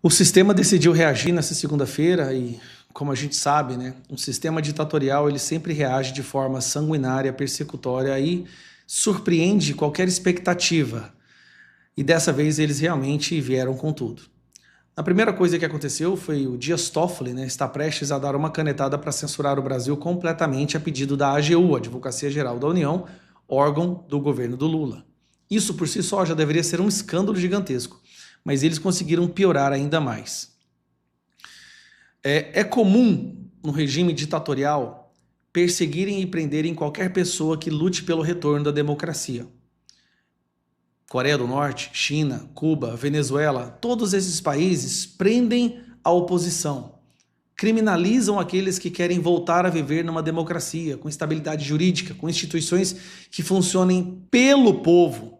O sistema decidiu reagir nessa segunda-feira e, como a gente sabe, né, um sistema ditatorial ele sempre reage de forma sanguinária, persecutória e surpreende qualquer expectativa. E dessa vez eles realmente vieram com tudo. A primeira coisa que aconteceu foi o Dias Toffoli, né, está prestes a dar uma canetada para censurar o Brasil completamente a pedido da AGU, Advocacia Geral da União, órgão do governo do Lula. Isso por si só já deveria ser um escândalo gigantesco, mas eles conseguiram piorar ainda mais. É comum no regime ditatorial perseguirem e prenderem qualquer pessoa que lute pelo retorno da democracia. Coreia do Norte, China, Cuba, Venezuela, todos esses países prendem a oposição, criminalizam aqueles que querem voltar a viver numa democracia, com estabilidade jurídica, com instituições que funcionem pelo povo.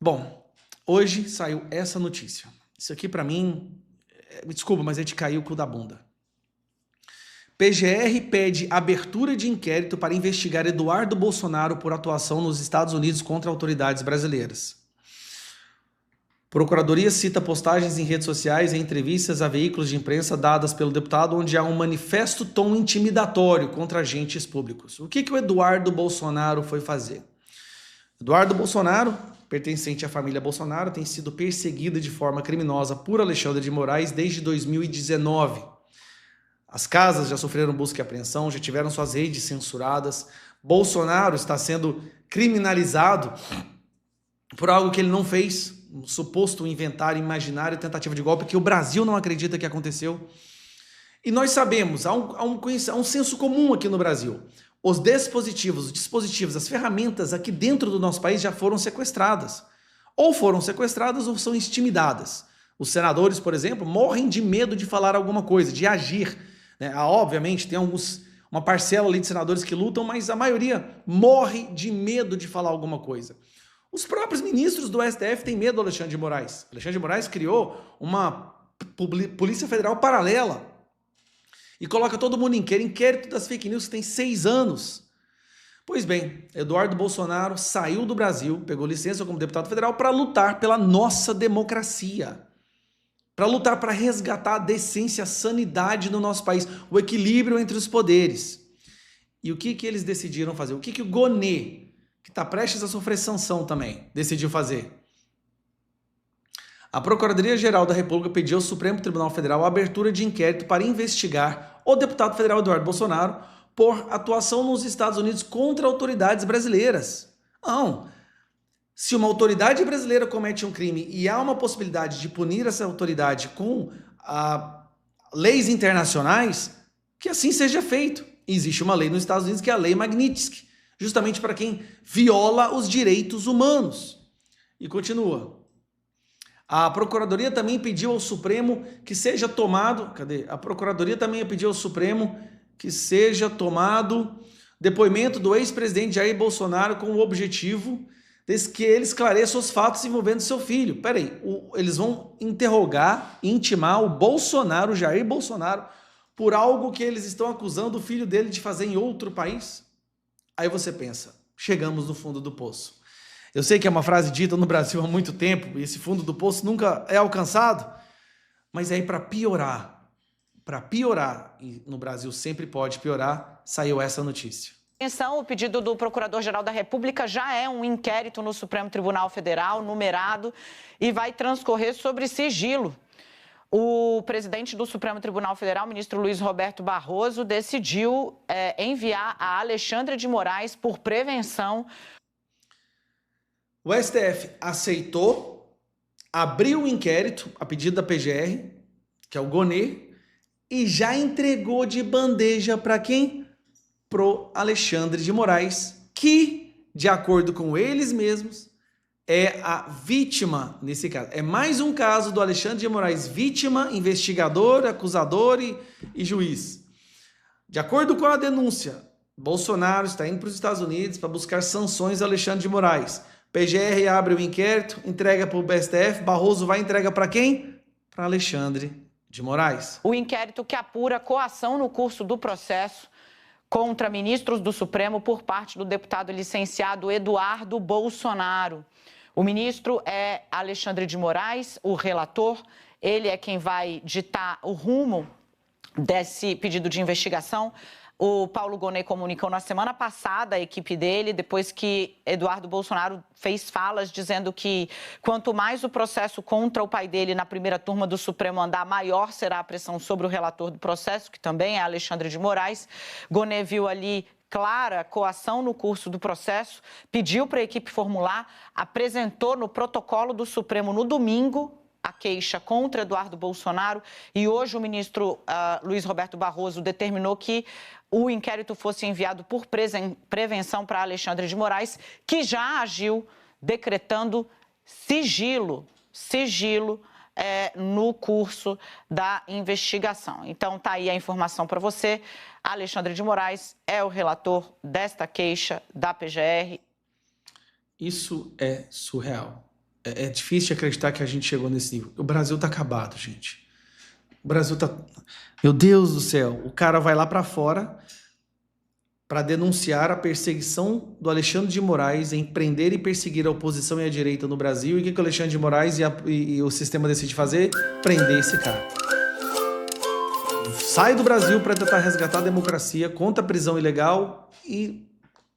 Bom, hoje saiu essa notícia. Isso aqui para mim, desculpa, mas é de cair o cu da bunda. PGR pede abertura de inquérito para investigar Eduardo Bolsonaro por atuação nos Estados Unidos contra autoridades brasileiras. Procuradoria cita postagens em redes sociais e entrevistas a veículos de imprensa dadas pelo deputado onde há um manifesto tom intimidatório contra agentes públicos. O que o Eduardo Bolsonaro foi fazer? Eduardo Bolsonaro, pertencente à família Bolsonaro, tem sido perseguido de forma criminosa por Alexandre de Moraes desde 2019. As casas já sofreram busca e apreensão, já tiveram suas redes censuradas. Bolsonaro está sendo criminalizado por algo que ele não fez, um suposto inventário imaginário, tentativa de golpe que o Brasil não acredita que aconteceu. E nós sabemos, há um senso comum aqui no Brasil. Os dispositivos, as ferramentas aqui dentro do nosso país já foram sequestradas. Ou foram sequestradas ou são intimidadas. Os senadores, por exemplo, morrem de medo de falar alguma coisa, de agir. Obviamente, tem uma parcela ali de senadores que lutam, mas a maioria morre de medo de falar alguma coisa. Os próprios ministros do STF têm medo do Alexandre de Moraes. Alexandre de Moraes criou uma Polícia Federal paralela e coloca todo mundo em inquérito das fake news que tem 6 anos. Pois bem, Eduardo Bolsonaro saiu do Brasil, pegou licença como deputado federal para lutar pela nossa democracia. Para lutar para resgatar a decência, a sanidade no nosso país, o equilíbrio entre os poderes. E o que eles decidiram fazer? O que o Gonê, que está prestes a sofrer sanção também, decidiu fazer? A Procuradoria-Geral da República pediu ao Supremo Tribunal Federal a abertura de inquérito para investigar o deputado federal Eduardo Bolsonaro por atuação nos Estados Unidos contra autoridades brasileiras. Não. Se uma autoridade brasileira comete um crime e há uma possibilidade de punir essa autoridade com leis internacionais, que assim seja feito. Existe uma lei nos Estados Unidos que é a Lei Magnitsky, justamente para quem viola os direitos humanos. E continua. A Procuradoria também pediu ao Supremo que seja tomado... A Procuradoria também pediu ao Supremo que seja tomado depoimento do ex-presidente Jair Bolsonaro com o objetivo que ele esclareça os fatos envolvendo seu filho. Peraí, eles vão interrogar, intimar o Bolsonaro, Jair Bolsonaro, por algo que eles estão acusando o filho dele de fazer em outro país? Aí você pensa, chegamos no fundo do poço. Eu sei que é uma frase dita no Brasil há muito tempo, e esse fundo do poço nunca é alcançado, mas aí para piorar, e no Brasil sempre pode piorar, saiu essa notícia. O pedido do Procurador-Geral da República já é um inquérito no Supremo Tribunal Federal, numerado, e vai transcorrer sobre sigilo. O presidente do Supremo Tribunal Federal, ministro Luiz Roberto Barroso, decidiu enviar a Alexandre de Moraes por prevenção. O STF aceitou, abriu o inquérito a pedido da PGR, que é o Gonê, e já entregou de bandeja para quem? Pro Alexandre de Moraes, que, de acordo com eles mesmos, é a vítima nesse caso. É mais um caso do Alexandre de Moraes, vítima, investigador, acusador e juiz. De acordo com a denúncia, Bolsonaro está indo para os Estados Unidos para buscar sanções a Alexandre de Moraes. PGR abre o inquérito, entrega para o STF, Barroso vai e entrega para quem? Para Alexandre de Moraes. O inquérito que apura coação no curso do processo contra ministros do Supremo por parte do deputado licenciado Eduardo Bolsonaro. O ministro é Alexandre de Moraes, o relator. Ele é quem vai ditar o rumo desse pedido de investigação. O Paulo Gonet comunicou na semana passada a equipe dele, depois que Eduardo Bolsonaro fez falas dizendo que quanto mais o processo contra o pai dele na primeira turma do Supremo andar, maior será a pressão sobre o relator do processo, que também é Alexandre de Moraes. Gonet viu ali clara coação no curso do processo, pediu para a equipe formular, apresentou no protocolo do Supremo no domingo a queixa contra Eduardo Bolsonaro, e hoje o ministro Luiz Roberto Barroso determinou que o inquérito fosse enviado por prevenção para Alexandre de Moraes, que já agiu decretando sigilo no curso da investigação. Então, está aí a informação para você. Alexandre de Moraes é o relator desta queixa da PGR. Isso é surreal. É difícil de acreditar que a gente chegou nesse nível. O Brasil tá acabado, gente. O Brasil tá... Meu Deus do céu. O cara vai lá para fora para denunciar a perseguição do Alexandre de Moraes em prender e perseguir a oposição e a direita no Brasil. E o que o Alexandre de Moraes e o sistema decide fazer? Prender esse cara. Sai do Brasil para tentar resgatar a democracia contra a prisão ilegal e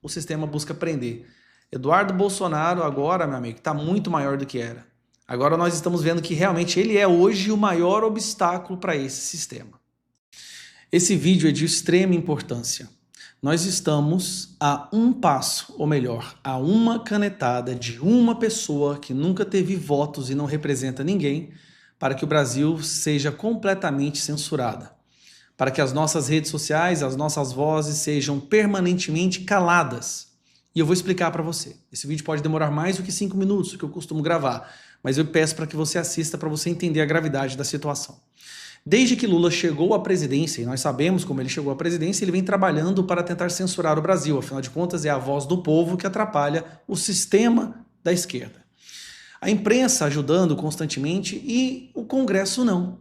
o sistema busca prender. Eduardo Bolsonaro agora, meu amigo, está muito maior do que era. Agora nós estamos vendo que realmente ele é hoje o maior obstáculo para esse sistema. Esse vídeo é de extrema importância. Nós estamos a um passo, ou melhor, a uma canetada de uma pessoa que nunca teve votos e não representa ninguém, para que o Brasil seja completamente censurada. Para que as nossas redes sociais, as nossas vozes sejam permanentemente caladas. E eu vou explicar para você. Esse vídeo pode demorar mais do que 5 minutos, que eu costumo gravar, mas eu peço para que você assista para você entender a gravidade da situação. Desde que Lula chegou à presidência, e nós sabemos como ele chegou à presidência, ele vem trabalhando para tentar censurar o Brasil. Afinal de contas, é a voz do povo que atrapalha o sistema da esquerda. A imprensa ajudando constantemente e o Congresso não.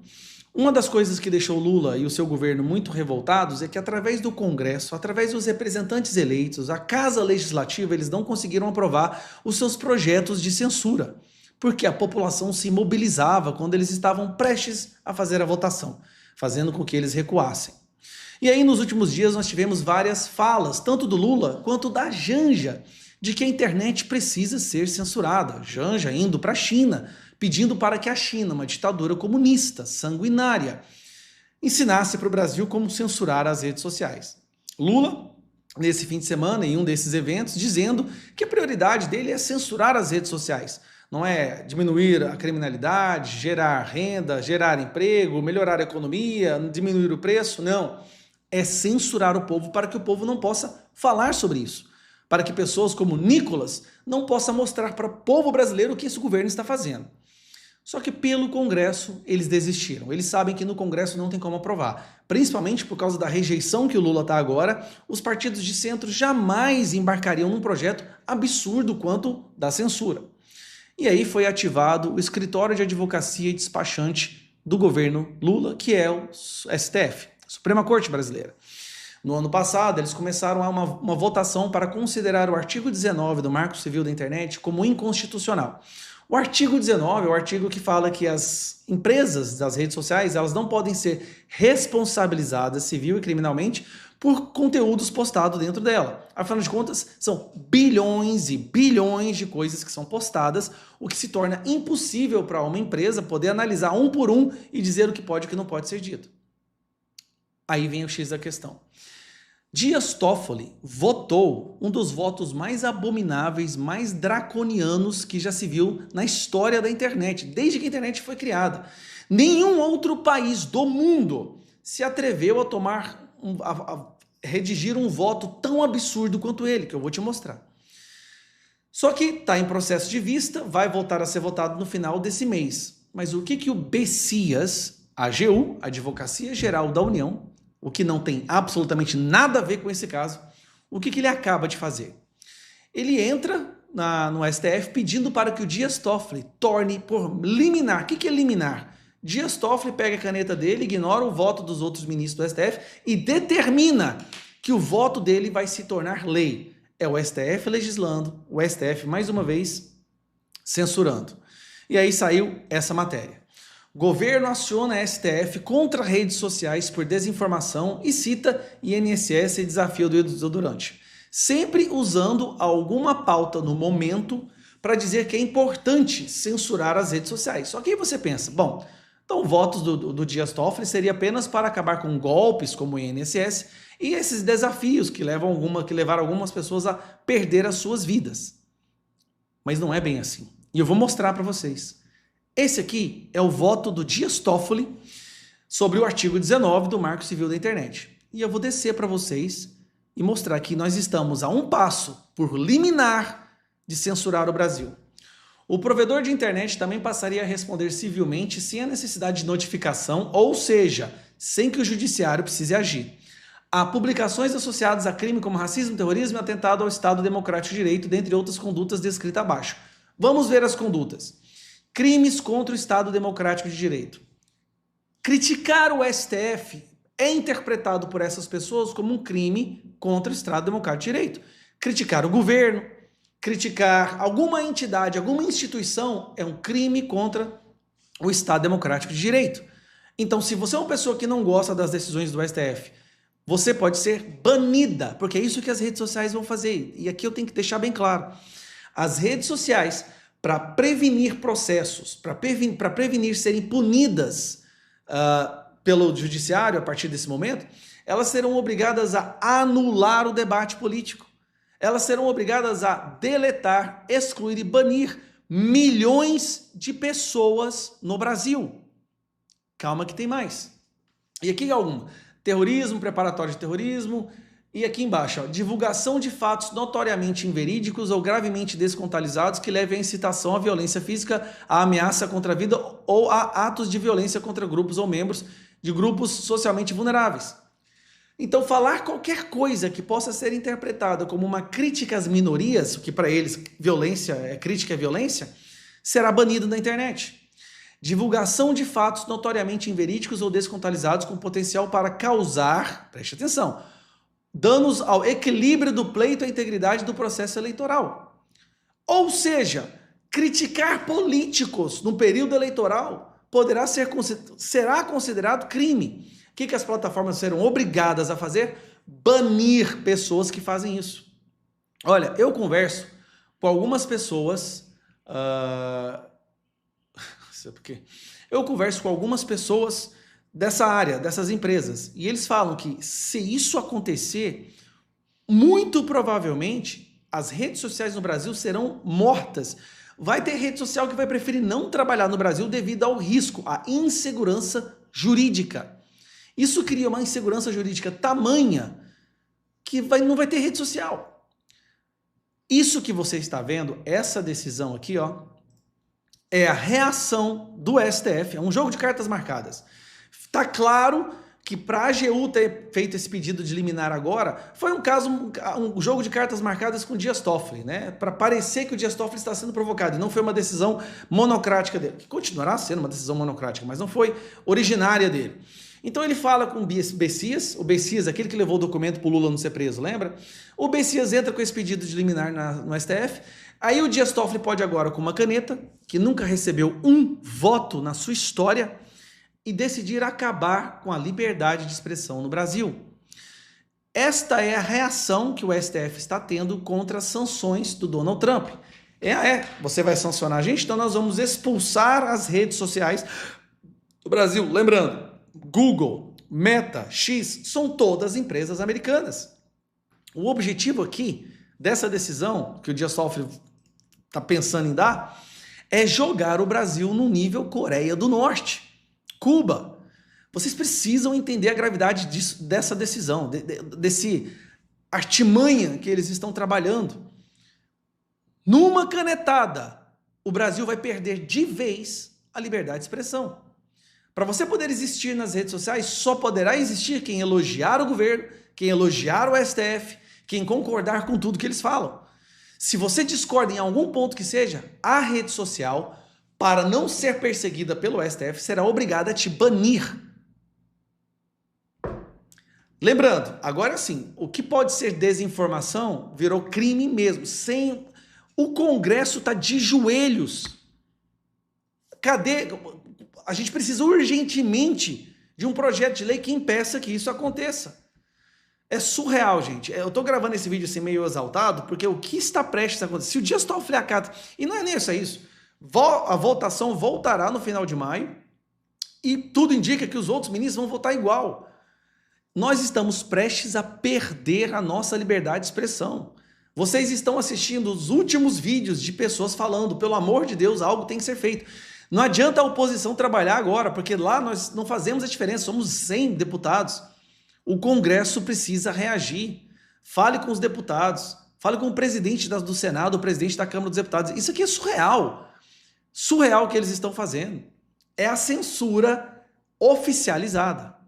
Uma das coisas que deixou Lula e o seu governo muito revoltados é que através do Congresso, através dos representantes eleitos, a Casa Legislativa, eles não conseguiram aprovar os seus projetos de censura, porque a população se mobilizava quando eles estavam prestes a fazer a votação, fazendo com que eles recuassem. E aí nos últimos dias nós tivemos várias falas, tanto do Lula quanto da Janja, de que a internet precisa ser censurada. Janja indo para a China, pedindo para que a China, uma ditadura comunista, sanguinária, ensinasse para o Brasil como censurar as redes sociais. Lula, nesse fim de semana, em um desses eventos, dizendo que a prioridade dele é censurar as redes sociais. Não é diminuir a criminalidade, gerar renda, gerar emprego, melhorar a economia, diminuir o preço, não. É censurar o povo para que o povo não possa falar sobre isso. Para que pessoas como Nicolas não possam mostrar para o povo brasileiro o que esse governo está fazendo. Só que pelo Congresso eles desistiram. Eles sabem que no Congresso não tem como aprovar. Principalmente por causa da rejeição que o Lula está agora, os partidos de centro jamais embarcariam num projeto absurdo quanto da censura. E aí foi ativado o Escritório de Advocacia e Despachante do governo Lula, que é o STF, Suprema Corte Brasileira. No ano passado, eles começaram uma votação para considerar o artigo 19 do Marco Civil da Internet como inconstitucional. O artigo 19 é o artigo que fala que as empresas das redes sociais elas não podem ser responsabilizadas civil e criminalmente por conteúdos postados dentro dela. Afinal de contas, são bilhões e bilhões de coisas que são postadas, o que se torna impossível para uma empresa poder analisar um por um e dizer o que pode e o que não pode ser dito. Aí vem o X da questão. Dias Toffoli votou um dos votos mais abomináveis, mais draconianos que já se viu na história da internet, desde que a internet foi criada. Nenhum outro país do mundo se atreveu a redigir um voto tão absurdo quanto ele, que eu vou te mostrar. Só que está em processo de vista, vai voltar a ser votado no final desse mês. Mas o que o BCIAS, a AGU, Advocacia Geral da União, o que não tem absolutamente nada a ver com esse caso, o que ele acaba de fazer? Ele entra no STF pedindo para que o Dias Toffoli torne por liminar. O que é liminar? Dias Toffoli pega a caneta dele, ignora o voto dos outros ministros do STF e determina que o voto dele vai se tornar lei. É o STF legislando, o STF, mais uma vez, censurando. E aí saiu essa matéria. Governo aciona STF contra redes sociais por desinformação e cita INSS e desafio do desodorante. Sempre usando alguma pauta no momento para dizer que é importante censurar as redes sociais. Só que aí você pensa, bom, então votos do Dias Toffoli seria apenas para acabar com golpes como o INSS e esses desafios que levaram algumas pessoas a perder as suas vidas. Mas não é bem assim. E eu vou mostrar para vocês. Esse aqui é o voto do Dias Toffoli sobre o artigo 19 do Marco Civil da Internet. E eu vou descer para vocês e mostrar que nós estamos a um passo por liminar de censurar o Brasil. O provedor de internet também passaria a responder civilmente sem a necessidade de notificação, ou seja, sem que o judiciário precise agir. Há publicações associadas a crime como racismo, terrorismo e atentado ao Estado Democrático de Direito, dentre outras condutas descritas abaixo. Vamos ver as condutas. Crimes contra o Estado Democrático de Direito. Criticar o STF é interpretado por essas pessoas como um crime contra o Estado Democrático de Direito. Criticar o governo, criticar alguma entidade, alguma instituição é um crime contra o Estado Democrático de Direito. Então, se você é uma pessoa que não gosta das decisões do STF, você pode ser banida, porque é isso que as redes sociais vão fazer. E aqui eu tenho que deixar bem claro. As redes sociais, para prevenir processos, para prevenir serem punidas pelo judiciário a partir desse momento, elas serão obrigadas a anular o debate político. Elas serão obrigadas a deletar, excluir e banir milhões de pessoas no Brasil. Calma que tem mais. E aqui alguma. Terrorismo, preparatório de terrorismo. E aqui embaixo, ó, divulgação de fatos notoriamente inverídicos ou gravemente descontextualizados que levem à incitação à violência física, à ameaça contra a vida ou a atos de violência contra grupos ou membros de grupos socialmente vulneráveis. Então, falar qualquer coisa que possa ser interpretada como uma crítica às minorias, que para eles crítica à violência, será banido da internet. Divulgação de fatos notoriamente inverídicos ou descontextualizados com potencial para causar, preste atenção, danos ao equilíbrio do pleito e à integridade do processo eleitoral. Ou seja, criticar políticos no período eleitoral será considerado crime. O que as plataformas serão obrigadas a fazer? Banir pessoas que fazem isso. Olha, eu converso com algumas pessoas... Eu converso com algumas pessoas dessa área, dessas empresas, e eles falam que se isso acontecer, muito provavelmente as redes sociais no Brasil serão mortas. Vai ter rede social que vai preferir não trabalhar no Brasil devido ao risco, à insegurança jurídica. Isso cria uma insegurança jurídica tamanha que não vai ter rede social. Isso que você está vendo, essa decisão aqui, ó, é a reação do STF, é um jogo de cartas marcadas. Está claro que para a AGU ter feito esse pedido de liminar agora, foi um jogo de cartas marcadas com o Dias Toffoli, né? Para parecer que o Dias Toffoli está sendo provocado, e não foi uma decisão monocrática dele, que continuará sendo uma decisão monocrática, mas não foi originária dele. Então ele fala com o Bessias, aquele que levou o documento para o Lula não ser preso, lembra? O Bessias entra com esse pedido de liminar no STF, aí o Dias Toffoli pode agora, com uma caneta, que nunca recebeu um voto na sua história, e decidir acabar com a liberdade de expressão no Brasil. Esta é a reação que o STF está tendo contra as sanções do Donald Trump. Você vai sancionar a gente, então nós vamos expulsar as redes sociais do Brasil. Lembrando, Google, Meta, X, são todas empresas americanas. O objetivo aqui dessa decisão que o Dias Toffoli está pensando em dar é jogar o Brasil no nível Coreia do Norte, Cuba. Vocês precisam entender a gravidade dessa decisão, desse artimanha que eles estão trabalhando. Numa canetada, o Brasil vai perder de vez a liberdade de expressão. Para você poder existir nas redes sociais, só poderá existir quem elogiar o governo, quem elogiar o STF, quem concordar com tudo que eles falam. Se você discorda em algum ponto que seja, a rede social, para não ser perseguida pelo STF, será obrigada a te banir. Lembrando, agora sim, o que pode ser desinformação virou crime mesmo, sem O Congresso está de joelhos. Cadê? A gente precisa urgentemente de um projeto de lei que impeça que isso aconteça. É surreal, gente. Eu tô gravando esse vídeo assim meio exaltado, porque o que está prestes a acontecer? Se o Dias Toffoli acata, e não é nem só isso, a votação voltará no final de maio, e tudo indica que os outros ministros vão votar igual. Nós estamos prestes a perder a nossa liberdade de expressão. Vocês estão assistindo os últimos vídeos de pessoas falando, pelo amor de Deus, algo tem que ser feito. Não adianta a oposição trabalhar agora, porque lá nós não fazemos a diferença, somos 100 deputados. O Congresso precisa reagir. Fale com os deputados, fale com o presidente do Senado, o presidente da Câmara dos Deputados. Isso aqui é surreal. Surreal o que eles estão fazendo. É a censura oficializada.